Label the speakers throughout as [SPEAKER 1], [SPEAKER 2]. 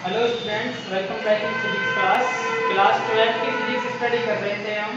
[SPEAKER 1] Hello students, welcome back in physics class 12 की physics study कर रहे थे हम।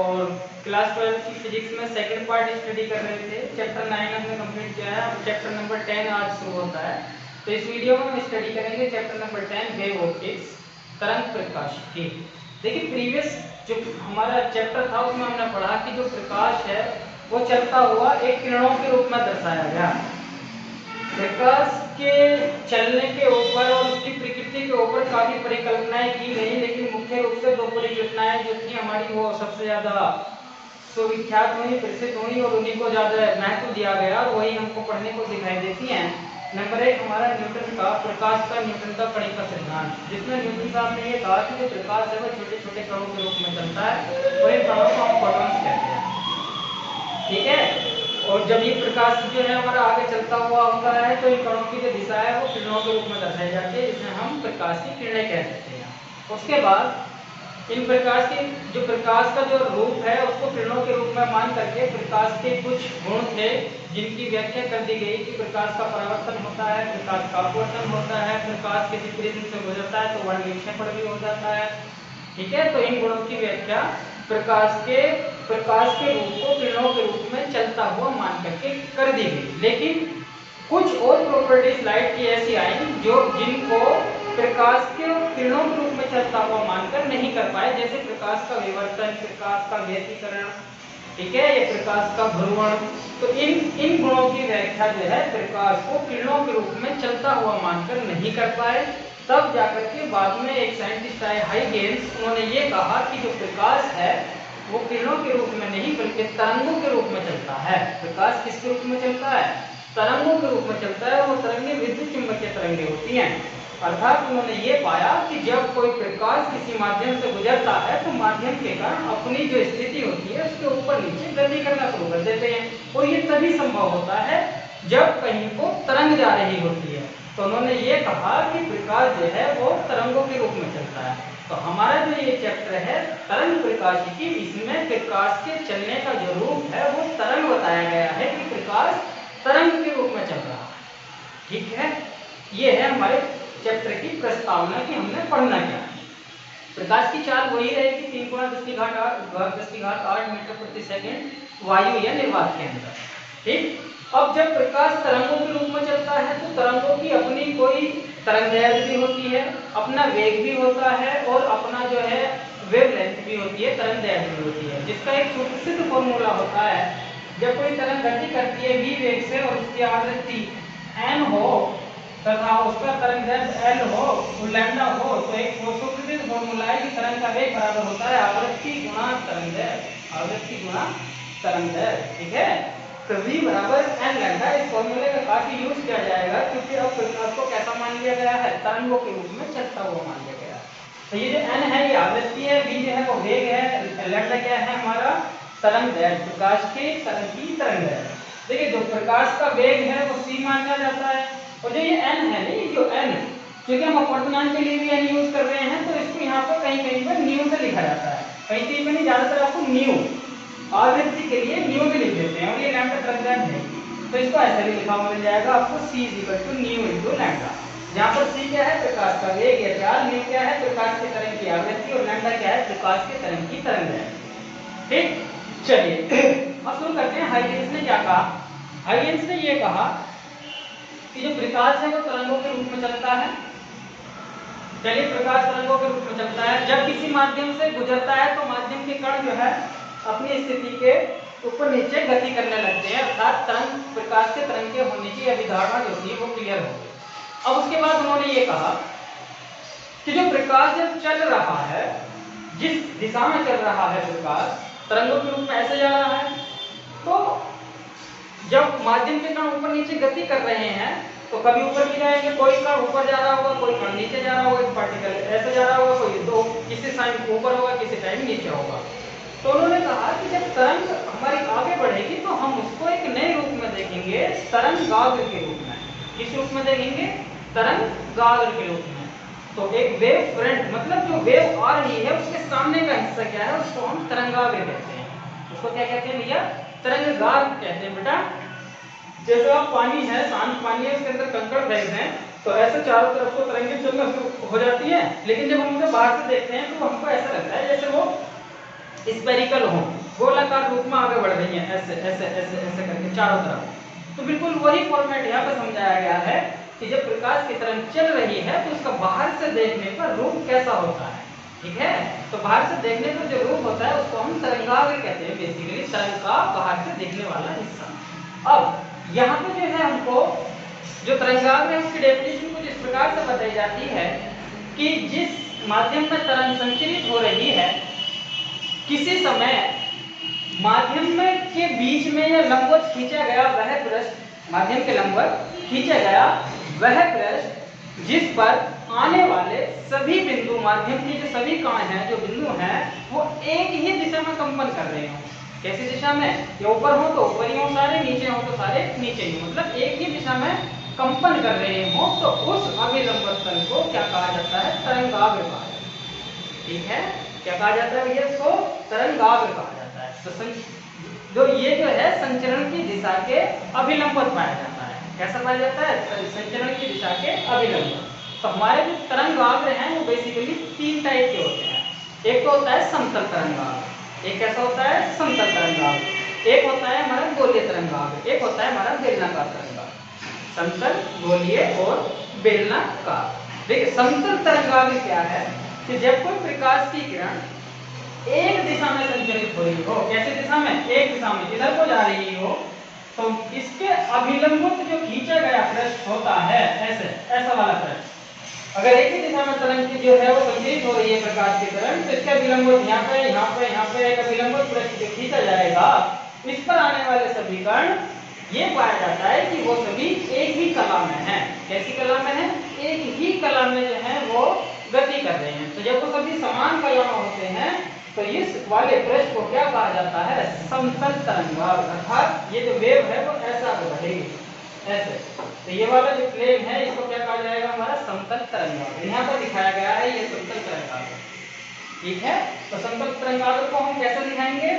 [SPEAKER 1] और क्लास 12 की फिजिक्स में सेकंड पार्ट स्टडी कर रहे थे। चैप्टर 9 हमने कंप्लीट किया है। अब चैप्टर नंबर 10 आज शुरू होता है। तो इस वीडियो में हम स्टडी करेंगे चैप्टर नंबर 10 वेव ऑप्टिक्स, तरंग प्रकाश की। देखिए, प्रीवियस जो हमारा चैप्टर था उसमें हमने पढ़ा कि जो प्रकाश है वो चलता हुआ एक किरणों के रूप में दर्शाया गया। प्रकाश के चलने के ऊपर और उसकी प्रकृति के ऊपर काफी परिकल्पनाएं की गई, लेकिन मुख्य रूप से दो परिकल्पनाएं जो थी हमारी वो सबसे ज्यादा सुविख्यात हुई, प्रसिद्ध हुई और उन्हीं को ज्यादा महत्व दिया गया और वही हमको पढ़ने को दिखाई देती हैं। नंबर एक हमारा न्यूटन का प्रकाश का न्यूटन का कणी का सिद्धांत, जिसमें न्यूटन साहब ने ये कहा कि जो प्रकाश है वो छोटे छोटे कणों के रूप में चलता है और इन कणों को हम फोटॉन्स कहते हैं। ठीक है। और जब ये प्रकाश जो है हमारा आगे चलता हुआ होता है तो इन कणों की जो दिशा है वो किरणों के रूप में दर्शाई जाती है, जिसमें हम प्रकाश की किरणें कह सकते हैं। उसके बाद इन प्रकाश की जो प्रकाश का जो रूप है उसको किरणों के रूप में मान करके प्रकाश के कुछ गुण थे जिनकी व्याख्या कर दी गई कि प्रकाश का परावर्तन होता है, प्रकाश का अपवर्तन होता है, प्रकाश किसी प्रिज्म से गुजरता है तो वर्णविक्षेपण विक्षेपण भी हो जाता है। ठीक है। तो इन गुणों की व्याख्या प्रकाश के रूप को किरणों के रूप में चलता हुआ मान करके कर दी गई। लेकिन कुछ और प्रॉपर्टीज लाइट की ऐसी आई जो जिनको प्रकाश के किरणों के रूप में चलता हुआ मानकर नहीं कर पाए, जैसे प्रकाश का विवर्तन, प्रकाश का व्यतिकरण, ठीक है, ये प्रकाश का ध्रुवण। तो इन गुणों की व्याख्या जो है प्रकाश को किरणों के रूप में चलता हुआ मानकर नहीं कर पाए। तब जाकर के बाद में एक साइंटिस्ट आए हाइगेन्स, उन्होंने ये कहा कि जो प्रकाश है वो किरणों के रूप में नहीं बल्कि तरंगों के रूप में चलता है। प्रकाश किसके रूप में चलता है? तरंगों के रूप में चलता है। वो तरंगें विद्युत चुंबकीय तरंगें होती हैं। अर्थात उन्होंने ये पाया कि जब कोई प्रकाश किसी माध्यम से गुजरता है तो माध्यम के कारण अपनी जो स्थिति होती है उसके ऊपर नीचे गति करना शुरू कर देते हैं। और ये तभी संभव होता है जब कहीं को तरंग जा रही होती है। तो उन्होंने ये कहा कि प्रकाश जो है वो तरंगों के रूप में चलता है। तो हमारा जो ये चैप्टर है तरंग प्रकाशिकी, इसमें प्रकाश के चलने का जो रूप है वो तरंग बताया गया है कि प्रकाश तरंग के रूप में चल रहा है। ठीक है। ये है हमारे चैप्टर की प्रस्तावना कि हमने पढ़ना क्या है। प्रकाश की चाल वही रहेगी 3 × 10⁸ मीटर प्रति सेकंड वायु या निर्वात के अंदर। ठीक। अब जब प्रकाश तरंगों के रूप में चलता है तो तरंगों की अपनी कोई तरंगदैर्घ्य भी होती है, अपना वेग भी होता है और अपना जो है वेवलेंथ भी होती है, तरंगदैर्घ्य भी होती है, जिसका एक सुप्रसिद्ध फॉर्मूला होता है। जब कोई तरंग गति करती है v वेग से और उसकी आवृत्ति n हो तथा उसका तरंगदैर्घ्य l हो, लैम्डा हो, तो एक सुप्रसिद्ध फॉर्मूला है कि तरंग का वेग बराबर होता है आवृत्ति गुणा तरंगदैर्घ्य, आवृत्ति गुणा तरंगदैर्घ्य। ठीक है। तो v बराबर n लैम्डा। इस फॉर्मूले का काफी यूज किया जाएगा क्योंकि अब प्रकाश को कैसा मान लिया गया है? तरंगों के रूप में चलता हुआ मान लिया गया है। तो ये जो n है ये आवृत्ति है, v जो है वो वेग है, लैम्डा क्या है हमारा? तरंगदैर्घ्य, प्रकाश के तरंग की तरंगदैर्घ्य। देखिए, जो प्रकाश का वेग है वो c माना जाता है और जो ये n है नहीं, जो n, क्योंकि हम अपवर्तनांक के लिए भी n यूज कर रहे हैं तो इसको यहाँ पर कहीं कहीं पर न्यू से लिखा जाता है, कहीं कहीं पर नहीं, ज्यादातर आपको न्यू आवृत्ति के लिए न्यू भी लिख देते हैं और ये लैम्डा तरंगदैर्घ्य है तो इसको ऐसे भी लिखा हुआ मिल जाएगा आपको c = लैम्डा, जहाँ पर c क्या है? प्रकाश का वेग या चाल, न्यू क्या है? प्रकाश के तरंग की आवृत्ति और लैम्डा क्या है? प्रकाश के तरंग की तरंगदैर्घ्य। ठीक। चलिए अब शुरू करते हैं। हाइगेन्स ने क्या कहा? हाइगेन्स ने ये कहा कि जो प्रकाश है वो तरंगों के रूप में चलता है। चलिए, प्रकाश तरंगों के रूप में चलता है। जब किसी माध्यम से गुजरता है तो माध्यम के कण जो है अपनी स्थिति के ऊपर नीचे गति करने लगते हैं, अर्थात तरंग प्रकाश के तरंग के होने की अवधारणा जो थी वो क्लियर हो गई। अब उसके बाद उन्होंने ये कहा कि जो प्रकाश जब चल रहा है, जिस दिशा में चल रहा है प्रकाश तरंगों के रूप में ऐसे जा रहा है, तो जब माध्यम के कण ऊपर नीचे गति कर रहे हैं तो कभी ऊपर भी जाएंगे, कोई कण ऊपर जा रहा होगा, कोई कण नीचे जा रहा होगा, एक पार्टिकल ऐसे जा रहा होगा, कोई तो किसी टाइम ऊपर होगा, किसी टाइम नीचे होगा। तो उन्होंने कहा कि जब तरंग हमारी आगे बढ़ेगी तो हम उसको एक नए रूप में देखेंगे, तरंगाग्र के रूप में। किस रूप में देखेंगे? तरंगाग्र के रूप में। तो एक वेव फ्रंट, मतलब जो वेव आ रही है उसके सामने का हिस्सा क्या है? उसको हम तरंगाग्र कहते हैं। उसको क्या कहते हैं भैया? तरंगाग्र कहते हैं बेटा। जैसे आप पानी है, शांत पानी है, उसके अंदर कंकड़ फेंक दें तो तो ऐसे चारों तरफ को तरंगें चलना शुरू हो जाती हैं, लेकिन जब हम उसे बाहर से देखते हैं तो हमको ऐसा लगता है जैसे वो स्फेरिकल हो, गोलाकार रूप में आगे बढ़ रही हैं, ऐसे ऐसे ऐसे ऐसे करके चारों तरफ। तो बिल्कुल वही फॉर्मेट यहाँ पर समझाया गया है कि जब प्रकाश की तरंग चल रही है तो उसका बाहर से देखने पर रूप कैसा होता है। ठीक है, तो बाहर से देखने पर जो रूप होता है उसको हम तरंगाग्र कहते हैं, बेसिकली तरंग का बाहर से देखने वाला हिस्सा। अब यहाँ पे जो है हमको जो तरंगाग्र है उसकी डेफिनेशन कुछ इस प्रकार से बताई जाती है कि जिस माध्यम में तरंग संचरित हो रही है, किसी समय माध्यम में के बीच में या लंबवत खींचा गया वह पृष्ठ, माध्यम के लंबवत खींचा गया वह पृष्ठ जिस पर आने वाले सभी बिंदु, माध्यम के जो सभी कण हैं, जो बिंदु हैं, वो एक ही दिशा में कंपन कर रहे हो। कैसी दिशा में? या ऊपर हो तो ऊपर ही हो सारे, नीचे हो तो सारे नीचे ही, मतलब एक ही दिशा में कंपन कर रहे हो, तो उस अभिलंबत तल को क्या कहा जाता है? तरंगाग्र कहा जाता है। ठीक है, क्या कहा जाता है भैया? इसको तरंगाग्र कहा जाता है। तो जो ये जो है संचरण की दिशा के अभिलंबत पाया जाता है। कैसा पाया जाता है? संचरण की दिशा के अभिलंबत। तो हमारे जो तरंगाग्र हैं वो बेसिकली 3 टाइप के होते हैं। एक तो होता है समतल तरंगाग्र, एक कैसा होता है? समतल तरंगाग्र। एक होता है हमारा गोलीय तरंगाग्र, एक होता है हमारा बेलनाकार तरंगाग्र। समतल, गोलीय और बेलनाकार। देखिए समतल तरंगाग्र क्या है कि जब कोई प्रकाश की किरण एक दिशा में संचरित हो रही हो, कैसे दिशा में? एक दिशा में, इधर को जा रही हो, तो इसके अभिलंबित जो खींचा गया पृष्ठ होता है, ऐसे ऐसा वाला पृष्ठ, अगर एक ही दिशा में तरंग जो है वो संचरित हो रही है प्रकाश की तरंग, तो इसके अभिलंबित यहाँ पे यहाँ पे यहाँ पे एक अभिलंबित पृष्ठ जो खींचा जाएगा, इस पर आने वाले सभी कण ये पाया जाता है कि वो सभी एक ही कला में हैं। कैसी कला में है? एक ही कला में जो है वो गति कर रहे हैं। तो जब वो सभी समान कला में होते हैं तो इस वाले पृष्ठ को क्या कहा जाता है? समतल तरंगाग्र। अर्थात ये जो वेव है वो ऐसा आगे बढ़ेगी, ऐसे। तो ये वाला जो प्लेन है इसको क्या कहा जाएगा? हमारा समतल तरंगाग्र। यहाँ पर दिखाया गया है ये समतल तरंगाग्र। ठीक है, तो समतल तरंगाग्र को हम कैसे दिखाएंगे?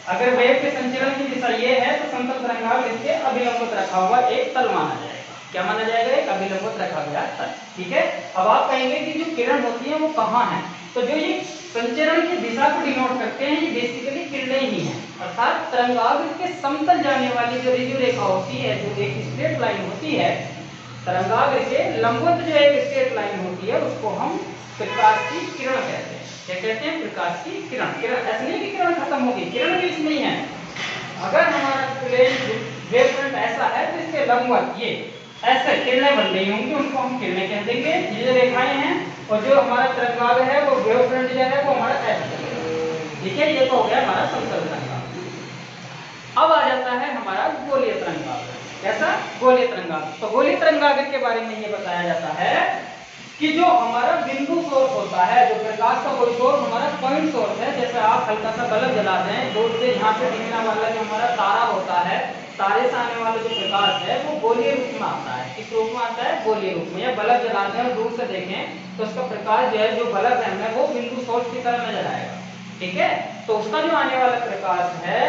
[SPEAKER 1] अगर वेव के संचरण की दिशा ये है तो समतल तरंगाग्र इसके अभिलंबित रखा हुआ एक तल माना जाएगा। क्या माना जाएगा? एक अभिलंबित रखा गया तल। ठीक है, अब आप कहेंगे कि जो किरण होती है वो कहाँ है? तो जो ये संचरण की दिशा को डिनोट करते हैं ये बेसिकली किरणें ही हैं। अर्थात तरंगाग्र के समतल जाने वाली जो रेडियो रेखा होती है, जो एक स्ट्रेट लाइन होती है, तरंगाग्र के लंबवत जो एक स्ट्रेट लाइन होती है उसको हम प्रकाश की किरण कहते हैं। क्या कहते हैं? प्रकाश की किरण। किरण ऐसे नहीं कि किरण खत्म होगी, किरण भी इसमें ही है। अगर हमारा प्लेन वेव फ्रंट ऐसा है तो इसके लंबवत ये ऐसे किरणें बन रही होंगी, उनको हम किरणें कह देंगे। ये जो रेखाएं हैं और जो हमारा तरंगाग्र है वो वेव फ्रंट जो है वो हमारा ऐसा। ठीक है, ये तो हो गया हमारा समतल तरंगाग्र। अब आ जाता है हमारा गोलीय तरंगाग्र। कैसा? गोलीय तरंगाग्र। तो गोलीय तरंगाग्र के बारे में ये बताया जाता है कि जो हमारा बिंदु सोर्स होता है, जो प्रकाश का कोई सोर्स हमारा पॉइंट सोर्स है, जैसे आप हल्का सा बल्ब जलाते हैं, दूर से यहाँ पे दिखने वाला जो हमारा तारा होता है, तारे से आने वाला जो प्रकाश है वो गोलीय रूप में आता है। किस रूप में आता है? गोलीय रूप में। या बल्ब जलाते हैं और दूर से देखें तो उसका प्रकाश जो है, जो बल्ब है हमें वो बिंदु सोर्स की तरह नजर आएगा। ठीक है, तो उसका जो आने वाला प्रकाश है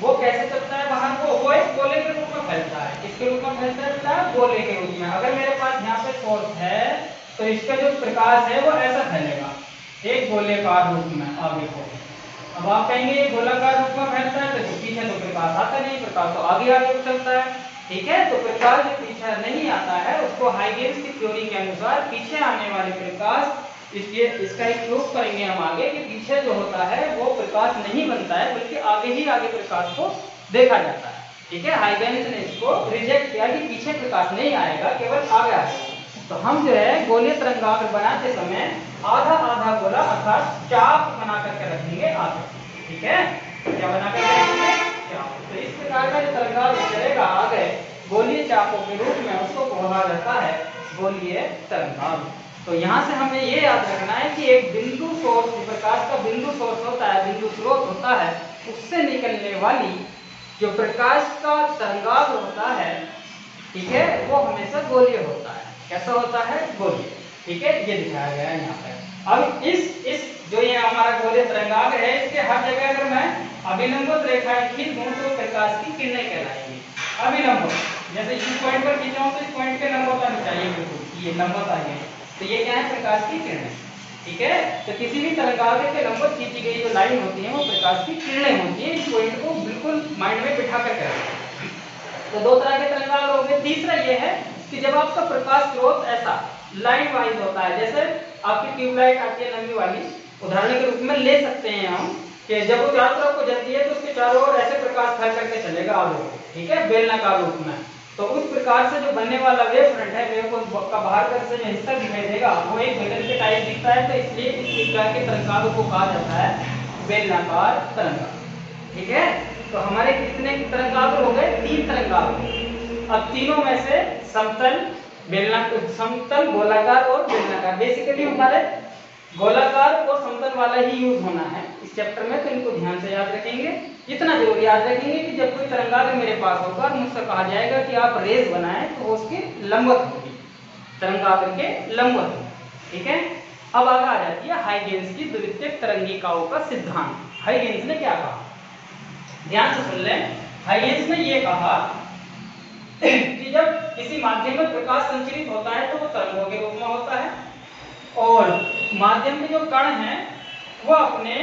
[SPEAKER 1] वो कैसे चलता है बाहर को? वो एक गोले के रूप में फैलता है। किसके रूप में फैलता है? गोले के रूप में। अगर मेरे पास यहाँ पे सोर्स है तो इसका जो प्रकाश है वो ऐसा फैलेगा, एक गोलेकार रूप में आगे को। अब आप कहेंगे ये गोलाकार रूप में फैलता है तो पीछे तो प्रकाश आता नहीं, प्रकाश तो आगे आगे चलता है। ठीक है, तो प्रकाश जो पीछे नहीं आता है उसको हाइगेन्स की थ्योरी के अनुसार पीछे आने वाले प्रकाश, इसलिए इसका एक प्रूफ करेंगे हम आगे कि पीछे जो होता है वो प्रकाश नहीं बनता है, बल्कि आगे ही आगे प्रकाश को देखा जाता है। ठीक है, हाइगेन्स ने इसको रिजेक्ट किया कि पीछे प्रकाश नहीं आएगा, केवल आगे आएगा। तो हम जो है गोलीय तरंगाग्र बनाते समय आधा आधा गोला अर्थात चाप बना करके रखेंगे आगे। ठीक है, क्या बना करके रखेंगे? चाप। तो इस प्रकार का जो तरंगाग्र चलेगा आगे गोलीय चापों के रूप में, उसको कहा जाता है गोलीय तरंगाग्र। तो यहाँ से हमें ये याद रखना है कि एक बिंदु सोर्स, प्रकाश का बिंदु सोर्स होता है, बिंदु स्रोत होता है, उससे निकलने वाली जो प्रकाश का तरंगाग्र होता है, ठीक है, वो हमेशा गोलीय होता है। कैसा होता है? गोलीय। ठीक है, ये दिखाया गया है यहाँ पे। अब इस जो ये हमारा गोलीय तरंगाग्र है, इसके हर जगह अगर मैं अभिलंबित रेखाएं खींच दूं तो प्रकाश की किरणें कहलाएंगी। अभिलंबित जैसे इस पॉइंट पर खींचा हूं तो इस पॉइंट पे लंबवत आनी चाहिए, बिल्कुल ये लंबवत आ गई। तो ये क्या है, प्रकाश की किरणें। ठीक है, तो किसी भी तरंगाग्र के लंबवत खींची गई जो लाइन होती है वो प्रकाश की किरणें होती है। इस पॉइंट को बिल्कुल माइंड में बिठा कर करें। तो दो तरह के तरंगाग्र हो गए। तीसरा ये है कि जब आपका प्रकाश स्रोत ऐसा लाइन वाइज होता है, जैसे आपकी ट्यूबलाइट आती है लंबी वाली, उदाहरण के रूप में ले सकते हैं हम कि जब वो चारों तरफ को जलती है तो उसके चारों ओर ऐसे प्रकाश फैल करके चलेगा आगे, ठीक है, बेलनाकार रूप में। तो उस प्रकार से जो बनने वाला वेव फ्रंट है, वेव का बाहर का से जो हिस्सा दिखाई देगा वो एक बेलन के टाइप दिखता है। तो इसलिए इस प्रकार के तरंगाग्र को कहा जाता है बेलनाकार तरंगाग्र। ठीक है, तो हमारे कितने तरंगाग्र हो गए, 3 तरंगाग्र। अब तीनों में से समतल, बेलनाकार, समतल, गोलाकार और बेलनाकार। बेसिकली हमारे गोलाकार और समतल वाला ही यूज होना है इस चैप्टर में, तो इनको ध्यान से याद रखेंगे। इतना जरूर याद रखेंगे कि जब कोई तरंगाग्र मेरे पास होगा और मुझसे कहा जाएगा कि आप रेज बनाएं तो वो उसके लंबवत होगी, तरंगाग्र के लंबवत। ठीक है, अब आगे आ जाती है हाइगेन्स की द्वितीयक तरंगिकाओं का सिद्धांत। हाइगेन्स ने क्या कहा, ध्यान से सुन लें। हाइगेन्स ने ये कहा कि जब किसी माध्यम में प्रकाश संचरित होता है तो वो तरंगों के रूप में होता है, और माध्यम में जो कण हैं वो अपने